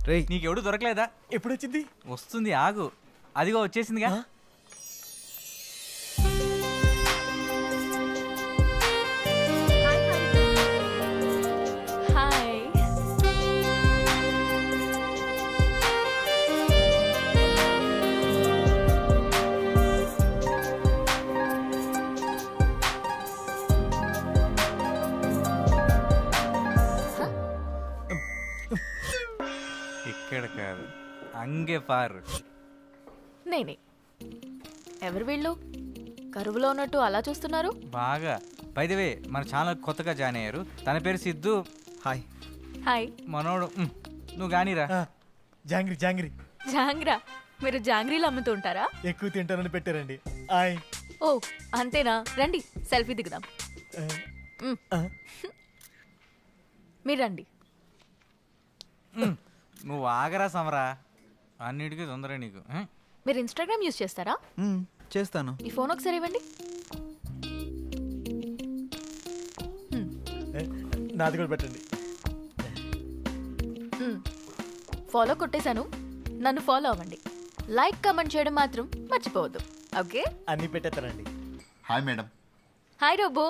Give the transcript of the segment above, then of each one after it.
రేయ్ నీకెవడు దొరకలేదా? ఎప్పుడొచ్చింది? వస్తుంది, ఆగు. అదిగో వచ్చేసిందిగా. హాయ్. ఇక్కడ కాదు, అంగే పారు. నేనే. ఎవరు వీళ్ళు? కరువులో ఉన్నట్టు అలా చూస్తున్నారు. బాగా. బై ది వే, మన ఛానల్ కొత్తగా జాయిన్ అయ్యారు. తన పేరు సిద్ధు. హాయ్. హాయ్. మనోడు నువ్వు గానీరా. జాంగ్రీ జాంగ్రీ జాంగ్రా. మీరు జాంగ్రీలు అమ్ముతూ ఉంటారా? ఎక్కువ తింటానని పెట్టారండి. హాయ్. ఓ అంతేనా? రండి సెల్ఫీ దిగుదాం. మీరు రండి. నువ్వు ఆగరా సమరా, అన్నిటికీ తొందర నీకు. మీరు ఇన్స్టాగ్రామ్ యూజ్ చేస్తారా? చేస్తాను. ఈ ఫోన్ ఒకసారి ఇవ్వండి. నాది కూడా పెట్టండి. ఫాలో కొట్టేశాను. నన్ను ఫాలో అవ్వండి. లైక్ కామెంట్ చేయడం మాత్రం మర్చిపోవద్దు. ఓకే? అన్ని పెట్టేస్తానండి. Hi madam. Hi robo.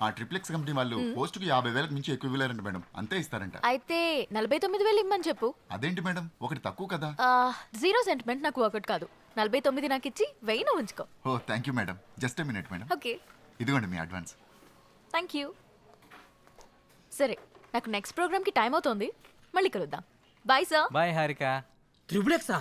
ఆ ట్రిప్లెక్స్ కంపెనీ వాళ్ళు పోస్టుకి 50,000 మించి ఎక్కువ ఇవ్వలేరంట మేడం. అంతే ఇస్తారంట. అయితే 49,000 ఇమ్మని చెప్పు. అదేంటి మేడం, ఒకటి తక్కువ కదా? జీరో సెంటిమెంట్ నాకు ఒకటి కాదు. 49 నాకు ఇచ్చి 1000 నువ్వు ఉంచుకో. Oh thank you madam. Just a minute madam. Okay. ఇదిగోండి మీ అడ్వాన్స్. Thank you. సరే, నాకు నెక్స్ట్ ప్రోగ్రామ్కి టైం అవుతోంది. మళ్ళీ కలుద్దాం. Bye sir. బాయ్ హారిక. త్రిబులెక్సా?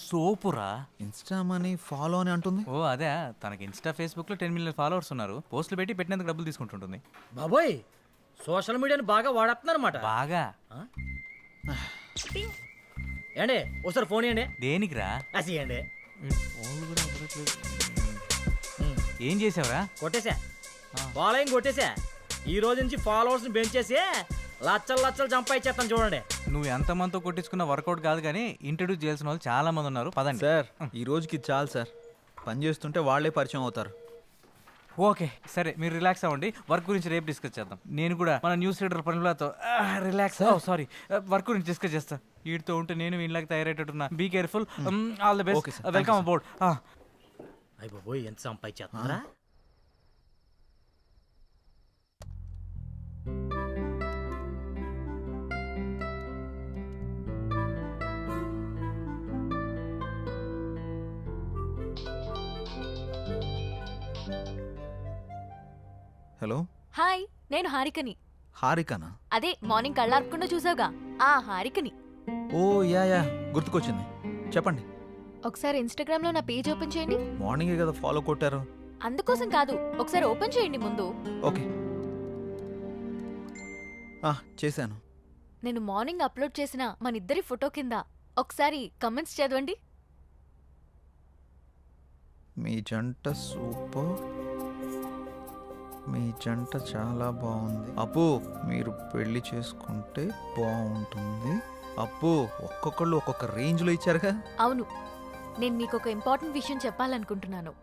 సోపురా. ఇన్స్టా మనీ ఫాలో అని అంటుంది. ఓ అదే, తనకి ఇన్స్టా ఫేస్బుక్ లో 10 మిలియన్ ఫాలోవర్స్ ఉన్నారు. పోస్టులు పెట్టి పెట్టినందుకు డబ్బులు తీసుకుంటుంటుంది. బాబోయ్, సోషల్ మీడియాని బాగా వాడేస్తున్నారన్నమాట. బాగా. ఏండి ఒకసారి ఫోన్ ఇవ్వండి. దేనికిరా? అసియండి. ఏం చేసావురా? కొట్టేసా, ఫాలోయింగ్ కొట్టేసా. ఈ రోజు నుంచి ఫాలోవర్స్ ని పెంచేసి లచ్చలు లచ్చలు సంపాదించేస్తాను చూడండి. నువ్వు ఎంతమందితో కొట్టించుకున్న వర్కౌట్ కాదు కానీ ఇంట్రడ్యూస్ చేయాల్సిన వాళ్ళు చాలా మంది ఉన్నారు. పదండి సార్, ఈ రోజుకి చాలు సార్. పని చేస్తుంటే వాళ్ళే పరిచయం అవుతారు. ఓకే సరే, మీరు రిలాక్స్ అవ్వండి. వర్క్ గురించి రేపు డిస్కస్ చేద్దాం. నేను కూడా మన న్యూస్ రీడర్ పనులతో రిలాక్స్. సారీ, వర్క్ గురించి డిస్కస్ చేస్తా. వీటితో ఉంటే నేను వీళ్ళకి తయారయ్యేటట్టున్నా. Be careful. All the best. Welcome about. అయ్య బాబోయ్, ఎంత సంపాదించేస్తున్నారా? హలో. హాయ్, నేను హారికని. హారికనా? అదే మార్నింగ్ కళ్ళార్పకుండా చూసావుగా, ఆ హారికని. ఓ యా గుర్తుకొచ్చింది. చెప్పండి. ఒకసారి ఇన్స్టాగ్రామ్ లో నా పేజ్ ఓపెన్ చేయండి. మార్నింగే కదా ఫాలో కొట్టారు. అందుకోసం కాదు, ఒకసారి ఓపెన్ చేయండి ముందు. ఓకే. చేశాను. నేను మార్నింగ్ అప్లోడ్ చేసిన మన ఇద్దరి ఫోటో కింద ఒకసారి కమెంట్స్ చదవండి. మీ జంట సూపర్. మీ జంట చాలా బాగుంది. అప్పు, మీరు పెళ్లి చేసుకుంటే బాగుంటుంది. అప్పు, ఒక్కొక్కళ్ళు ఒక్కొక్క రేంజ్లో ఇచ్చారుగా. అవును, నేను మీకు ఒక ఇంపార్టెంట్ విషయం చెప్పాలనుకుంటున్నాను.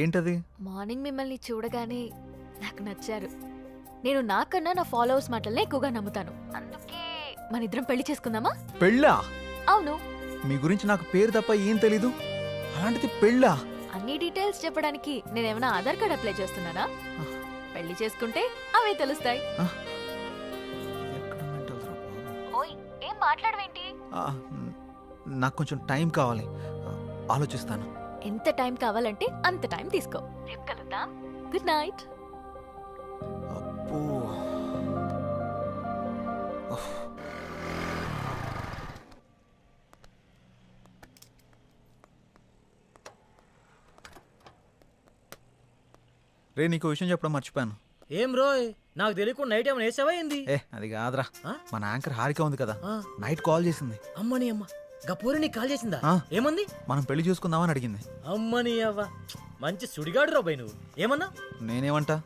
ఏంటది? మార్నింగ్ మిమ్మల్ని చూడగానే నాకు నచ్చారు. నేను నాకన్నా నా ఫాలోవర్స్ మాటలనే ఎక్కువగా నమ్ముతాను. అందుకే మన ఇద్దరం పెళ్లి చేసుకుందామా? పెళ్ళా? అవును. మీ గురించి నాకు పేరు తప్ప ఏం తెలీదు. అలాంటిది పెళ్ళా? అన్ని డీటెయిల్స్ చెప్పడానికి నేనేమైనా ఆధార్ కార్డ్ అప్లై చేస్తున్నానా? పెళ్లి చేసుకుంటే అవే తెలుస్తాయి. ఓయ్, ఏం మాట్లాడవేంటి? నాకు కొంచెం టైం కావాలి, ఆలోచిస్తాను. ఎంత టైం కావాలంటే అంత టైం తీసుకో. రేపు కలుద్దాం. Good night. అబ్బో. రే, నీకు విషయం చెప్పడం మర్చిపోయాను. ఏం రోయ్, నాకు తెలియకుండా నైట్ ఏమైనా వేసావా ఏంది? అది కాదురా, మన యాంకర్ హారిక ఉంది కదా, ఆ. నైట్ కాల్ చేసింది. అమ్మని అమ్మ, గపూరి నీకు కాల్ చేసిందా? ఆ. ఏమంది? మనం పెళ్లి చూసుకుందామని అడిగింది. అమ్మని అవ్వ, మంచి సుడిగాడు రాబాయ్ నువ్వు. ఏమన్నా? నేనేమంటా,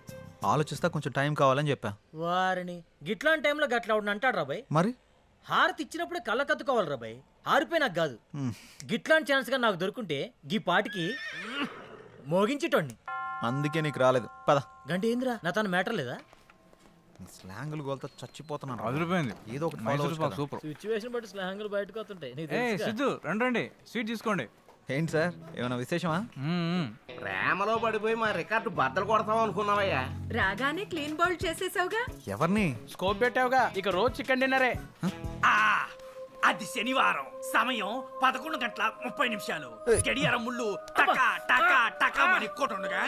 ఆలోచిస్తా, కొంచెం టైం కావాలని చెప్పా. వారిని గిట్లాంటి టైంలో గట్లా అవును అంటాడు రాబాయ్. మరి హారతి ఇచ్చినప్పుడే కళ్ళ కత్తుకోవాలి రాబాయ్. హారిపోయి నాకు కాదు. గిట్లాంటి ఛాన్స్ గా నాకు దొరుకుంటే గీ పాటికి మోగించేటోడిని. అందుకే నీకు రాలేదు. పద. గంట ఏందిరా, నా తన మ్యాటర్ లేదా? స్లాంగులు గోల్తో చచ్చిపోతున్నాను. అదిరిపోయింది. ఏదో ఒకటి follow మైసూర్ అవ్వచ్చు పాక్ కదా. సూపర్. సిచ్యువేషన్ బట్టి స్నేహంగా బయటకు వస్తుంటాయి నీకు ఏ తెలుసుగా. సిద్ధు రండి స్వీట్ తీసుకోండి. ఏంటి సార్ ఏమైనా విశేషమా? ప్రేమలో పడిపోయి మా రికార్డు బద్దలు కొడతాం అనుకున్నావయ్యా. రాగానే క్లీన్ బౌల్ చేసేసావుగా. ఎవరిని? స్కోప్ పెట్టావుగా, ఇక రోజు చికెన్ డిన్నరే. అది శనివారం, సమయం 11:30 గడియారం ముళ్ళు టకా టకా టకా మని కొట్టుండగా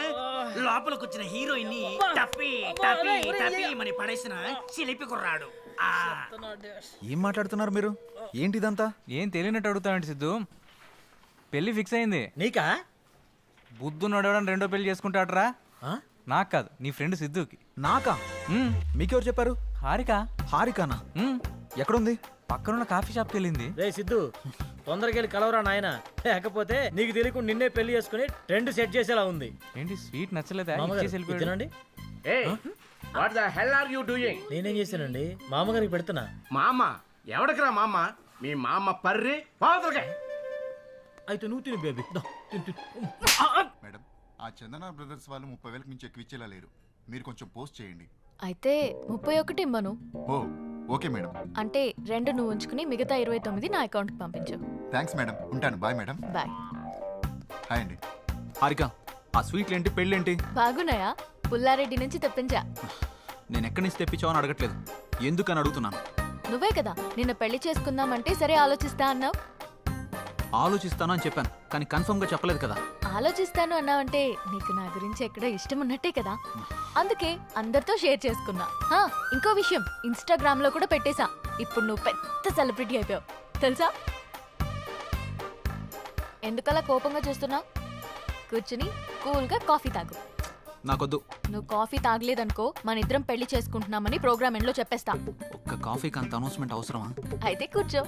లోపలికి వచ్చిన హీరోయిన్ ని టప్పి టప్పి టప్పి మని పడేసిన చిలిపి కుర్రాడు. ఏం మాట్లాడుతున్నారు మీరు? ఏంటిదంతా? ఏం తెలియనట్టు అడుగుతావండి సిద్ధు. పెళ్లి ఫిక్స్ అయింది. నీకా? బుద్ధు నడవడం రెండో పెళ్లి చేసుకుంటాడరా. నాకు కాదు, నీ ఫ్రెండ్ సిద్ధుకి. నాకా? మీకెవరు చెప్పారు? హారిక. హారికానా? ఎక్కడుంది? పక్కనున్న కాఫీ షాప్కి వెళ్ళింది. రే సిద్ధు, తొందరగా వెళ్ళి కలవరా నాయన, లేకపోతే నీకు తెలియకుండా నిన్నే పెళ్లి చేసుకుని ట్రెండ్ సెట్ చేసేలా ఉంది. ఏంటి స్వీట్ నచ్చలేదా? మామగారు, ఇచ్చేసి వెళ్ళిపోయాడు. తినండి. What the hell are you doing? నేనేం చేశానండి? మామగారికి పెడుతున్నా. మా అమ్మ ఎవడికిరా మా అమ్మ? మీ మా అమ్మ పర్రి పాదులుగా. అయితే నువ్వు తిని బేబీ. మేడం, ఆ చందన బ్రదర్స్ వాళ్ళు 30,000 మించి ఎక్కువ ఇచ్చేలా లేరు. మీరు కొంచెం పోస్ట్ చేయండి. అయితే 31 ఇమ్మను. ఓ ఓకే మేడం. అంటే 2 నువ్వు ఉంచుకుని మిగతా 29 నా అకౌంట్కి పంపించు. థ్యాంక్స్ మేడం, ఉంటాను. Bye madam. బాయ్. హాయ్ అండి. హారిక, ఆ స్వీట్లేంటి, పెళ్ళేంటి? బాగున్నాయా? పుల్లారెడ్డి నుంచి తెప్పించా. నేను ఎక్కడి నుంచి తెప్పించావని అడగట్లేదు, ఎందుకని అడుగుతున్నాను. నువ్వే కదా నిన్న పెళ్లి చేసుకుందామంటే సరే ఆలోచిస్తా అన్నావు. ఆలోచిస్తాను అని చెప్పాను, కానీ కన్ఫర్మ్ గా చెప్పలేదు కదా. ఆలోచిస్తాను అన్నావంటే నీకు నా గురించి ఎక్కడో ఇష్టం ఉన్నట్టే కదా, అందుకే అందరితో షేర్ చేసుకున్నా. ఇంకో విషయం, ఇన్స్టాగ్రామ్ లో కూడా పెట్టేశా. ఇప్పుడు నువ్వు పెద్ద సెలబ్రిటీ అయిపోయావు తెలుసా. ఎందుకలా కోపంగా చూస్తున్నావు? కూర్చుని కూల్గా కాఫీ తాగు. నాకొద్దు. నువ్వు కాఫీ తాగలేదనుకో మన ఇద్దరం పెళ్లి చేసుకుంటున్నామని ప్రోగ్రామ్ ఎండ్లో చెప్పేస్తా. ఒక్క కాఫీకి అంత అనౌన్స్మెంట్ అవసరమా? అయితే కూర్చో.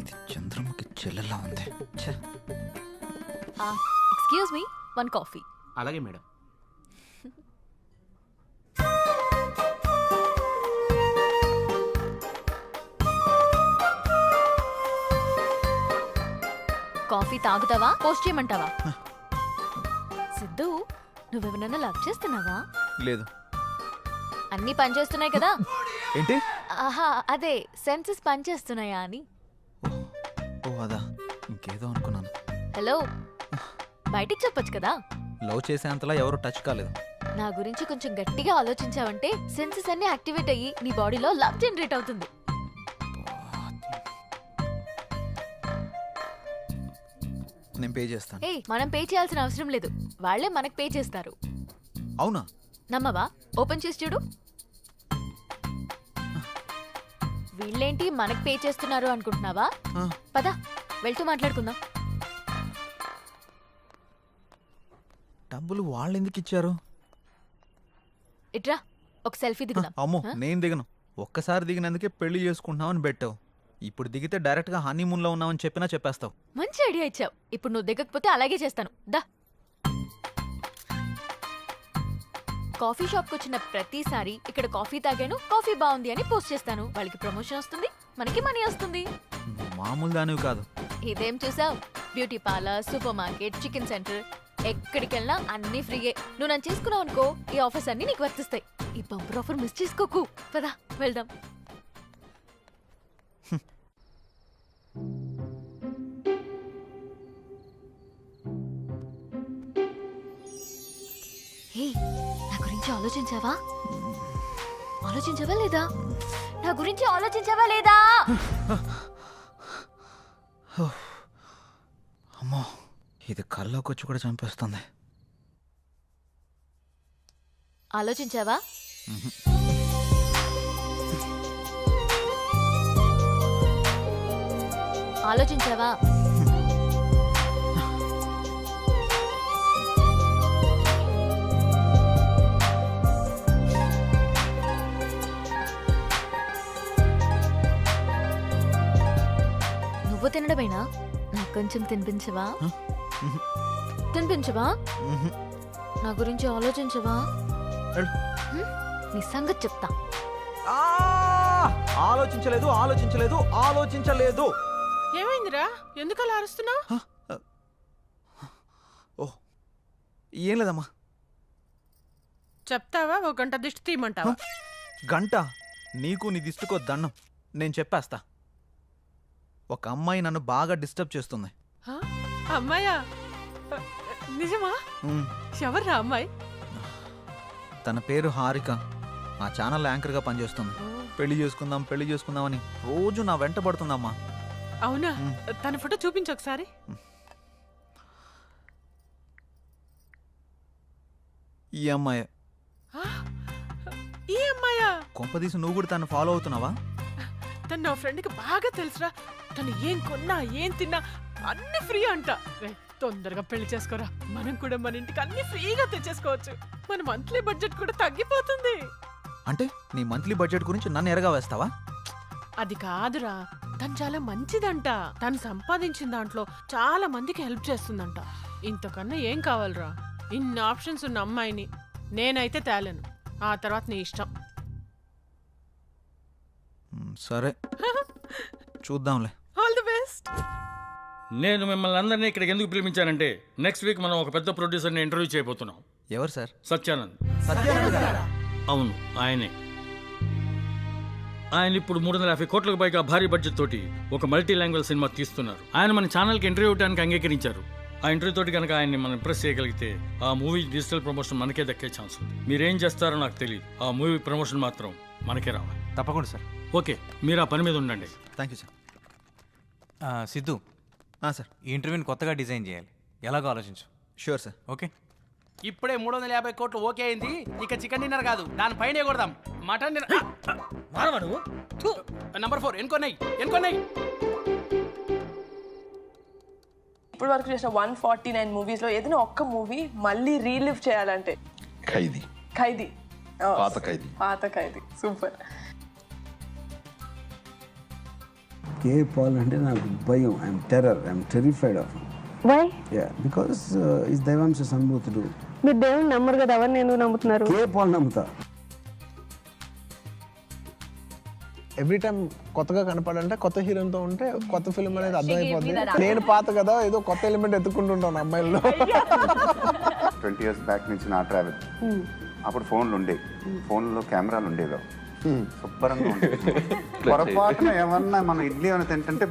ఇది చంద్రముఖి చెల్లెల్లా ఉంది. Excuse me, 1 coffee. అలాగే మేడం. కాఫీ తాగుతావా పోస్ట్ చేయమంటావా? సిద్ధు, నువ్వెవరన్నా లవ్ చేస్తున్నావా? లేదు. అన్నీ పనిచేస్తున్నాయి కదా. ఏంటి? ఆహా, అదే సెన్సెస్ పనిచేస్తున్నాయా అని. ఓ అదా, ఇంకేదో అనుకున్నాను. హలో, బయటికి చెప్పొచ్చు కదా. లవ్ చేసేంతలా ఎవరు టచ్ కాలేదు. నా గురించి కొంచెం గట్టిగా ఆలోచించావంటే సెన్సెస్ అన్ని యాక్టివేట్ అయ్యి నీ బాడీలో లవ్ జనరేట్ అవుతుంది. నేను పే చేస్తాను. మనం పే చేయాల్సిన అవసరం లేదు, వాళ్ళే మనకు పే చేస్తారు. అవునా? నమ్మవా? ఓపెన్ చేసి చూడు. వీళ్ళేంటి మనకు పే చేస్తున్నారు అనుకుంటున్నావా? పద వెళ్తూ మాట్లాడుకుందాం. డబ్బులు వాళ్ళు ఎందుకు ఇచ్చారు? ఇట్రా, ఒక సెల్ఫీ దిగుదాం. అమ్మో, నేను దిగను. ఒక్కసారి దిగినందుకే పెళ్లి చేసుకుంటున్నామని పెట్టావు. ఇప్పుడు దిగితే డైరెక్ట్ గా హనీమూన్ లో ఉన్నామని చెప్పినా చెప్పేస్తావు. మంచి ఐడియా ఇచ్చావు. ఇప్పుడు నువ్వు దిగకపోతే అలాగే చేస్తాను. దా. కాఫీ షాప్కి వచ్చిన ప్రతిసారి ఇక్కడ కాఫీ తాగాను, కాఫీ బాగుంది అని పోస్ట్ చేస్తాను. వాళ్ళకి ప్రమోషన్ వస్తుంది, మనకి మనీ వస్తుంది. మామూలు దానివి కాదు. ఇదేం చూసావు? Beauty parlour, super market, chicken centre, ఎక్కడికి వెళ్ళినా అన్ని ఫ్రీయే. నువ్వు నన్ను చేసుకున్నావు అనుకో, ఈ ఆఫర్స్ అన్ని నీకు వర్తిస్తాయి. ఈ బంపర్ ఆఫర్ మిస్ చేసుకోకు. పదా వెళ్దాం. నా గురించి ఆలోచించావా? ఆలోచించావా లేదా? నా గురించి ఆలోచించావా లేదా? అమ్మో, ఇది కల్లోకి వచ్చి కూడా చంపేస్తుంది. ఆలోచించావా? ఆలోచించావా? నువ్వు తినడమేనా? నాకు కొంచెం తినిపించవా? తినిపించవా? నా గురించి ఆలోచించవా? నీ సంగతి చెప్తా. ఆలోచించలేదు, ఆలోచించలేదు, ఆలోచించలేదు. ఏమైందిరా? ఎందుకు అలా అరుస్తున్నావు? ఓ ఏం లేదమ్మా, చెప్తావా ఓ గంట దిష్టి తీయమంటావా? గంట నీకు నీ దిష్టికో దండం. నేను చెప్పేస్తా. ఒక అమ్మాయి నన్ను బాగా డిస్టర్బ్ చేస్తుంది. హ? అమ్మాయా? నిజమా? ఉమ్, ఎవర్రా అమ్మాయి? తన పేరు హారిక. మా ఛానల్ యాంకర్గా పనిచేస్తుంది. పెళ్లి చేసుకుందాం అని రోజు నా వెంట పడుతుందమ్మా. అవునా? తన ఫోటో చూపించు ఒకసారి. ఈ అమ్మాయి. ఆ? ఈ అమ్మాయా? కొంపదీసి నువ్వు కూడా తను ఫాలో అవుతున్నావా? తను నా ఫ్రెండ్కి బాగా తెలుసురా. తను ఏం కొన్నా ఏం తిన్నా అన్ని ఫ్రీ అంట. రే, తొందరగా పెళ్లి చేసుకోరా. మనం కూడా మన ఇంటికి అన్ని ఫ్రీగా తెచ్చేసుకోవచ్చు. మన మంత్లీ బడ్జెట్ కూడా తగ్గిపోతుంది. అంటే నీ మంత్లీ బడ్జెట్ గురించి నన్ను ఎరగా వేస్తావా? అది కాదురా, తను చాలా మంచిదంట. తను సంపాదించిన దాంట్లో చాలా మందికి హెల్ప్ చేస్తుందంట. ఇంతకన్నా ఏం కావాలరా? ఇన్ని ఆప్షన్స్ ఉన్న అమ్మాయిని నేనైతే తేలేను. ఆ తర్వాత నీ ఇష్టం. సరే చూద్దాంలే. All the best. నేను మిమ్మల్ని అందరినీ ఇక్కడికి ఎందుకు పిలిపించానంటే నెక్స్ట్ వీక్ మనం ఒక పెద్ద ప్రొడ్యూసర్ని ఇంటర్వ్యూ చేయబోతున్నాం. ఎవరు సార్? సత్యానంద్. అవును, ఆయనే. ఆయన ఇప్పుడు 350 కోట్లకు పైగా భారీ బడ్జెట్ తోటి ఒక మల్టీ లాంగ్వేజ్ సినిమా తీస్తున్నారు. ఆయన మన ఛానల్కి ఇంటర్వ్యూ ఇవ్వడానికి అంగీకరించారు. ఆ ఇంటర్వ్యూ తోటి కనుక ఆయన్ని మనం ఇంప్రెస్ చేయగలిగితే ఆ మూవీ డిజిటల్ ప్రమోషన్ మనకే దక్కే ఛాన్స్ ఉంది. మీరేం చేస్తారో నాకు తెలియదు. ఆ మూవీ ప్రమోషన్ మాత్రం మనకే రావాలి. తప్పకుండా సార్. ఓకే, మీరు ఆ పని మీద ఉండండి. Thank you sir. Siddhu, sir ఈ ఇంటర్వ్యూని కొత్తగా డిజైన్ చేయాలి. ఎలాగో ఆలోచించు. Sure sir. ఓకే. ఇప్పుడే 350 కోట్లు ఓకే అయింది. ఇక చికెన్ డిన్నర్ కాదు, దానిపైన కొడదాం. Mutton dinner. మారవాడు నంబర్ 4 ఎన్కొన్నాయి. ఇప్పుడు వరకు చేసిన 149 మూవీస్ లో ఏదైనా ఒక్క మూవీ మళ్ళీ రీలివ్ చేయాలంటే? ఖైదీ. పాత ఖైదీ. సూపర్. కే పాల్ అంటే నాకు భయం. I'm terrified of. Why? Because is దైవాంశ సంభూతుడు. మీరు దేవుని నమ్మరు కదా, ఎవరిని ఎందుకు నమ్ముతున్నారు? కే పాల్ నమ్ముతా. ఎవ్రీ టైం కొత్తగా కనపడాలంటే కొత్త హీరోతో ఉంటే కొత్త ఫిల్మ్ అనేది అర్థమైపోద్ది. నేను పాత కదా, ఏదో కొత్త ఎలిమెంట్ ఎత్తుకుంటుంటాను అమ్మాయిల్లో. 20 years బ్యాక్ నుంచి నా ట్రావెల్. అప్పుడు ఫోన్లు ఉండేవి, ఫోన్లో కెమెరాలు ఉండేవి, శుభ్రంగా ఉండేవి. పొరపాటున ఏమన్నా మనం ఇడ్లీ అని తింటుంటే